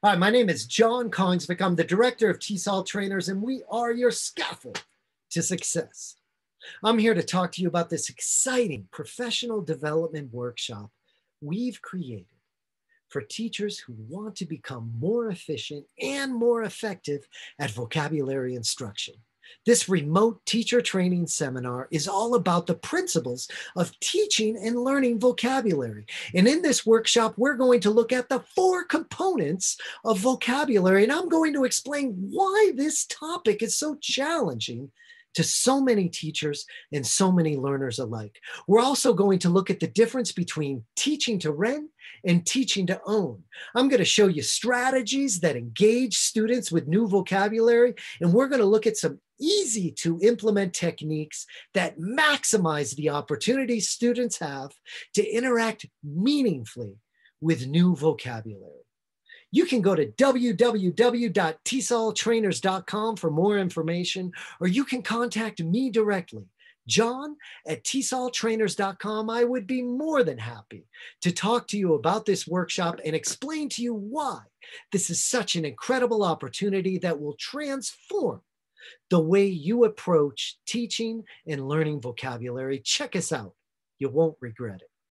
Hi, my name is John Kongsvik. I'm the director of TESOL Trainers, and we are your scaffold to success. I'm here to talk to you about this exciting professional development workshop we've created for teachers who want to become more efficient and more effective at vocabulary instruction. This remote teacher training seminar is all about the principles of teaching and learning vocabulary. And in this workshop, we're going to look at the 4 components of vocabulary. And I'm going to explain why this topic is so challenging to so many teachers and so many learners alike. We're also going to look at the difference between teaching to rent and teaching to own. I'm going to show you strategies that engage students with new vocabulary, and we're going to look at some easy to implement techniques that maximize the opportunities students have to interact meaningfully with new vocabulary. You can go to www.tesoltrainers.com for more information, or you can contact me directly, John at tesoltrainers.com. I would be more than happy to talk to you about this workshop and explain to you why this is such an incredible opportunity that will transform the way you approach teaching and learning vocabulary. Check us out. You won't regret it.